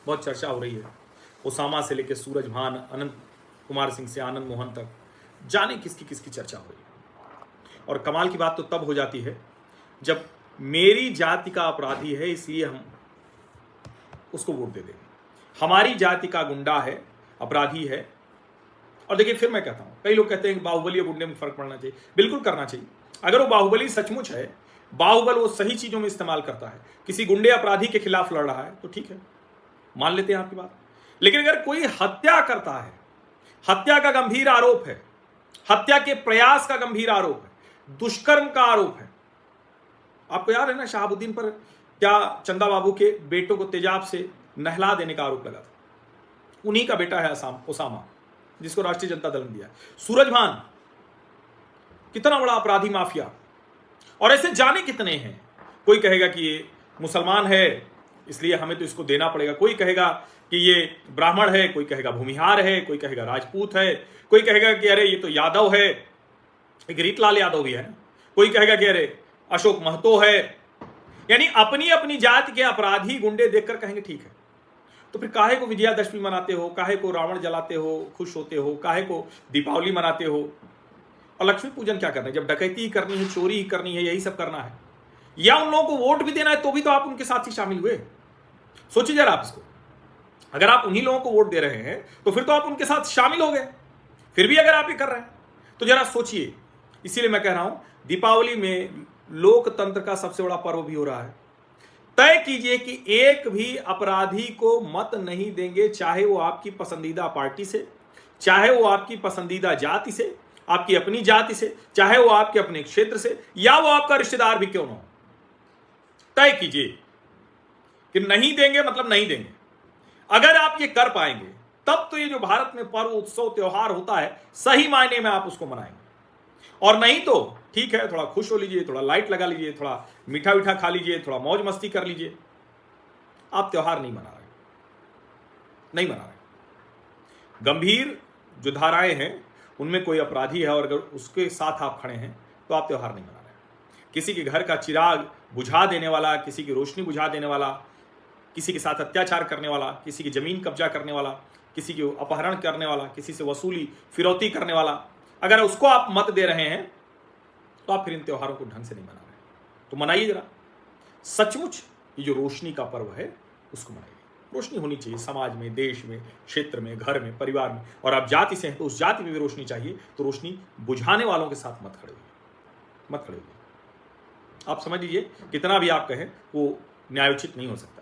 बहुत चर्चा हो रही है, ओसामा से लेकर सूरज भान, अनंत कुमार सिंह से आनंद मोहन तक, जाने किसकी किसकी चर्चा हो रही है। और कमाल की बात तो तब हो जाती है जब मेरी जाति का अपराधी है इसलिए हम उसको वोट दे देंगे, हमारी जाति का गुंडा है, अपराधी है। और देखिए फिर मैं कहता हूं, कई लोग कहते हैं कि बाहुबली और गुंडे में फर्क पड़ना चाहिए। बिल्कुल करना चाहिए। अगर वो बाहुबली सचमुच है, बाहुबल वो सही चीजों में इस्तेमाल करता है, किसी गुंडे अपराधी के खिलाफ लड़ रहा है, तो ठीक है, मान लेते हैं आपकी बात। लेकिन अगर कोई हत्या करता है, हत्या का गंभीर आरोप है, हत्या के प्रयास का गंभीर आरोप है, दुष्कर्म का आरोप है। आपको याद है ना शहाबुद्दीन पर क्या चंदा बाबू के बेटों को तेजाब से नहला देने का आरोप लगा था? उन्हीं का बेटा है ओसामा, जिसको राष्ट्रीय जनता दल ने दिया। सूरज भान कितना बड़ा अपराधी माफिया, और ऐसे जाने कितने हैं। कोई कहेगा कि ये मुसलमान है इसलिए हमें तो इसको देना पड़ेगा, कोई कहेगा कि ये ब्राह्मण है, कोई कहेगा भूमिहार है, कोई कहेगा राजपूत है, कोई कहेगा कि अरे ये तो यादव है, एक रीतलाल यादव भी है, कोई कहेगा कि अरे अशोक महतो है। यानी अपनी अपनी जाति के अपराधी गुंडे देखकर कहेंगे ठीक है। तो फिर काहे को विजयादशमी मनाते हो, काहे को रावण जलाते हो, खुश होते हो, काहे को दीपावली मनाते हो? और लक्ष्मी पूजन क्या करना है? जब डकैती ही करनी है, चोरी ही करनी है, यही सब करना है, या उन लोगों को वोट भी देना है, तो भी तो आप उनके साथ ही शामिल हुए। सोचिए जरा आप इसको, अगर आप उन्हीं लोगों को वोट दे रहे हैं तो फिर तो आप उनके साथ शामिल हो गए। फिर भी अगर आप ये कर रहे हैं तो जरा सोचिए। इसीलिए मैं कह रहा हूं, दीपावली में लोकतंत्र का सबसे बड़ा पर्व भी हो रहा है। तय कीजिए कि एक भी अपराधी को मत नहीं देंगे, चाहे वो आपकी पसंदीदा पार्टी से, चाहे वो आपकी पसंदीदा जाति से, आपकी अपनी जाति से, चाहे वो आपके अपने क्षेत्र से, या वो आपका रिश्तेदार भी क्यों ना हो। तय कीजिए कि नहीं देंगे, मतलब नहीं देंगे। अगर आप ये कर पाएंगे तब तो ये जो भारत में पर्व, उत्सव, त्योहार होता है, सही मायने में आप उसको मनाएंगे। और नहीं तो ठीक है, थोड़ा खुश हो लीजिए, थोड़ा लाइट लगा लीजिए, थोड़ा मीठा मीठा खा लीजिए, थोड़ा मौज मस्ती कर लीजिए। आप त्योहार नहीं मना रहे, नहीं मना रहे। गंभीर जो धाराएं हैं उनमें कोई अपराधी है और अगर उसके साथ आप खड़े हैं तो आप त्योहार नहीं मना रहे। किसी के घर का चिराग बुझा देने वाला, किसी की रोशनी बुझा देने वाला, किसी के साथ अत्याचार करने वाला, किसी की जमीन कब्जा करने वाला, किसी की अपहरण करने वाला, किसी से वसूली फिरौती करने वाला, अगर उसको आप मत दे रहे हैं तो आप फिर इन त्योहारों को ढंग से नहीं मना रहे। तो मनाइए जरा, सचमुच ये जो रोशनी का पर्व है उसको मनाइए। रोशनी होनी चाहिए समाज में, देश में, क्षेत्र में, घर में, परिवार में। और आप जाति से हैं तो उस जाति में भी रोशनी चाहिए, तो रोशनी बुझाने वालों के साथ मत खड़े होइए, मत खड़े होइए। आप समझ लीजिए, कितना भी आप कहें वो न्यायोचित नहीं हो सकता।